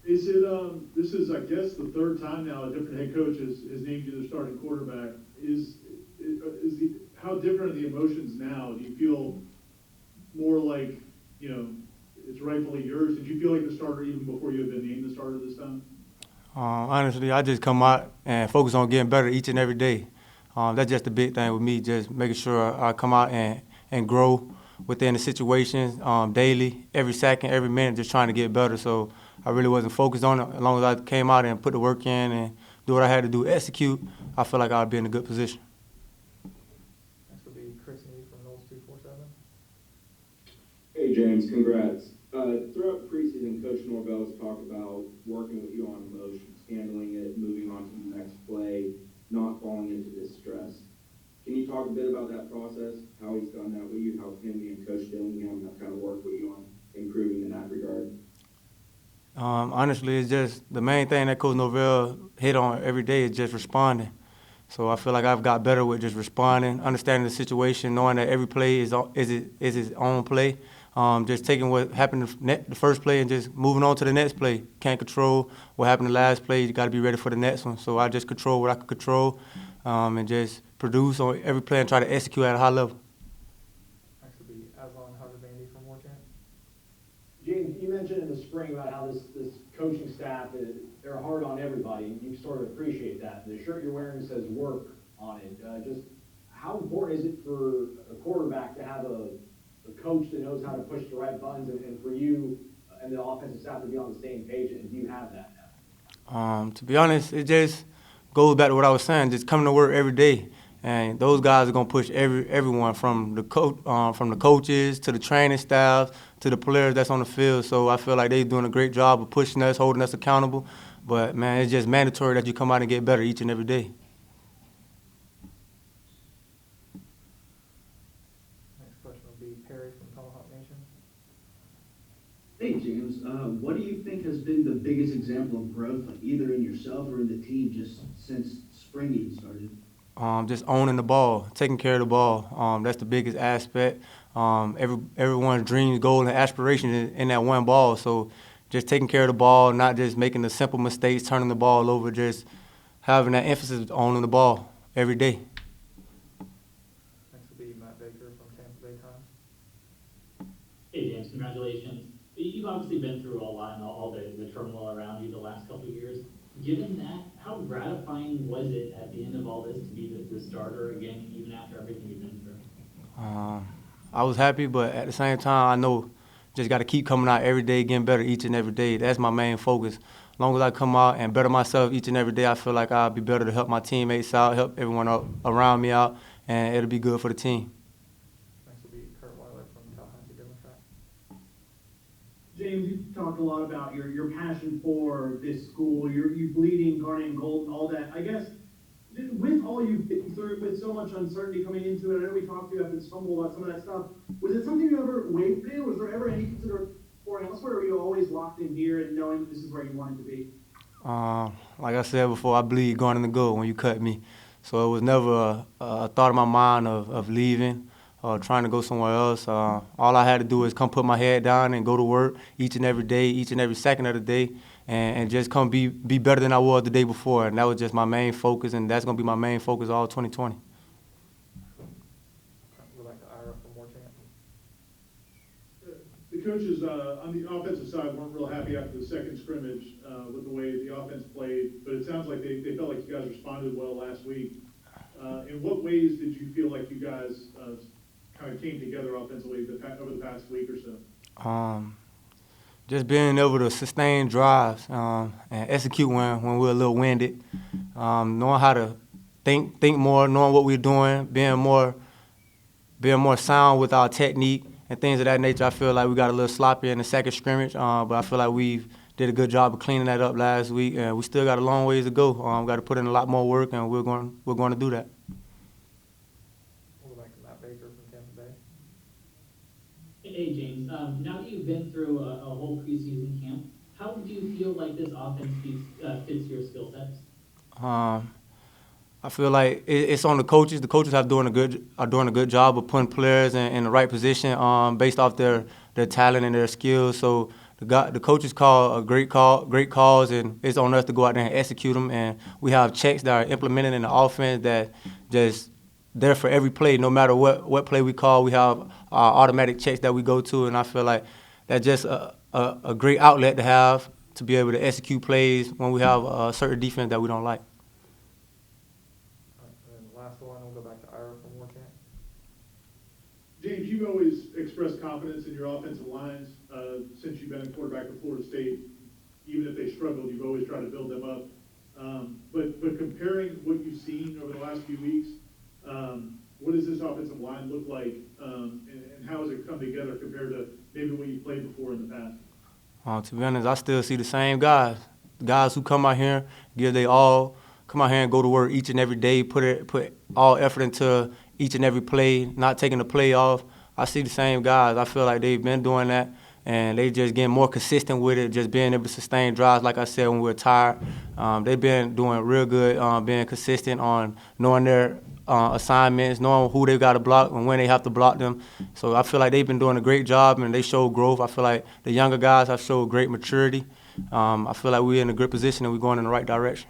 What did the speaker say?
Is it this is I guess the third time now a different head coach has named you their starting quarterback. Is the how different are the emotions now? Do you feel more like you know it's rightfully yours? Did you feel like the starter even before you had been named the starter this time? Honestly, I just come out and focus on getting better each and every day. That's just the big thing with me, just making sure I come out and grow within the situations daily, every second, every minute, just trying to get better. So I really wasn't focused on it. As long as I came out and put the work in and do what I had to do, execute, I feel like I'd be in a good position. Next will be Chris Needs from Knowles 247. Hey James, congrats. Throughout preseason, Coach Norvell's talked about working with you on emotions, handling it, moving on to the next play, not falling into distress. Can you talk a bit about that process, how he's done that with you, how him and Coach Dillingham have kind of worked with you on improving in that regard? Honestly, it's just the main thing that Coach Norvell hit on every day is just responding. So I feel like I've got better with just responding, understanding the situation, knowing that every play is its own play. Just taking what happened the first play and just moving on to the next play. Can't control what happened the last play. You got to be ready for the next one. So I just control what I can control, and just produce on every play and try to execute at a high level. Next will be Aslan Hajabandi from War Chant. James, you mentioned in the spring about how this coaching staff they're hard on everybody, and you sort of appreciate that. The shirt you're wearing says "work" on it. Just how important is it for a quarterback to have a coach that knows how to push the right buttons, and for you and the offensive staff to be on the same page? And do you have that now? To be honest, it just goes back to what I was saying. Just coming to work every day, and those guys are gonna push everyone from the coaches to the training staff to the players that's on the field. So I feel like they're doing a great job of pushing us, holding us accountable. But man, it's just mandatory that you come out and get better each and every day. Next question will be Perry from Tomahawk Nation. Hey James, what do you think has been the biggest example of growth, like either in yourself or in the team, just since spring even started? Just owning the ball, taking care of the ball. That's the biggest aspect. Everyone's dreams, goal, and aspiration is in that one ball. So just taking care of the ball, not just making the simple mistakes, turning the ball over, just having that emphasis on owning the ball every day. Next will be Matt Baker from Tampa Bay Times. Hey James, congratulations. You've obviously been through a lot and all the turmoil around you the last couple of years. Given that, how gratifying was it at the end of all this to be the starter again, even after everything you've been through? I was happy, but at the same time, I know just got to keep coming out every day, getting better each and every day. That's my main focus. As long as I come out and better myself each and every day, I feel like I'll be better to help my teammates out, help everyone around me out, and it'll be good for the team. Next will be Kurt Weiler from Tallahassee Democrat. James, you talked a lot about your passion for this school, you bleeding garnet and gold and all that. I guess with all you've been through, with so much uncertainty coming into it, I know we talked to you, I've been stumbled about some of that stuff. Was it something you ever wavered in? Was there ever any consideration for elsewhere, or were you always locked in here and knowing this is where you wanted to be? Like I said before, I bleed going in the goal when you cut me. So it was never a thought in my mind of leaving or trying to go somewhere else. All I had to do is come put my head down and go to work each and every day, each and every second of the day, and just come be better than I was the day before. And that was just my main focus, and that's going to be my main focus all 2020. Go back to Ira from War Chant. The coaches on the offensive side weren't real happy after the second scrimmage with the way the offense played, but it sounds like they felt like you guys responded well last week. In what ways did you feel like you guys kind of came together offensively over the past week or so? Just being able to sustain drives and execute when we're a little winded, knowing how to think more, knowing what we're doing, being more sound with our technique and things of that nature. I feel like we got a little sloppy in the second scrimmage, but I feel like we did a good job of cleaning that up last week, and we still got a long ways to go. Got to put in a lot more work, and we're going to do that. We'll go back to Matt Baker from Tampa Bay. Hey James, now that you've been through a whole preseason camp, how do you feel like this offense fits your skill sets? I feel like it's on the coaches. The coaches are doing a good job of putting players in the right position based off their talent and their skills. So the coaches call great calls, and it's on us to go out there and execute them. And we have checks that are implemented in the offense that just there for every play, no matter what play we call. We have our automatic checks that we go to, and I feel like that's just a great outlet to have to be able to execute plays when we have a certain defense that we don't like. All right, and then last one, we'll go back to Ira from War Camp. James, you've always expressed confidence in your offensive lines since you've been a quarterback at Florida State. Even if they struggled, you've always tried to build them up. But comparing what you've seen over the last few weeks, what does this offensive line look like, and how has it come together compared to maybe what you played before in the past? To be honest, I still see the same guys. The guys who come out here, give they all, come out here and go to work each and every day, put all effort into each and every play, not taking the play off. I see the same guys. I feel like they've been doing that, and they just getting more consistent with it, just being able to sustain drives, like I said, when we're tired. They've been doing real good, being consistent on knowing their assignments, knowing who they got to block and when they have to block them. So I feel like they've been doing a great job, and they show growth. I feel like the younger guys have showed great maturity. I feel like we're in a good position and we're going in the right direction.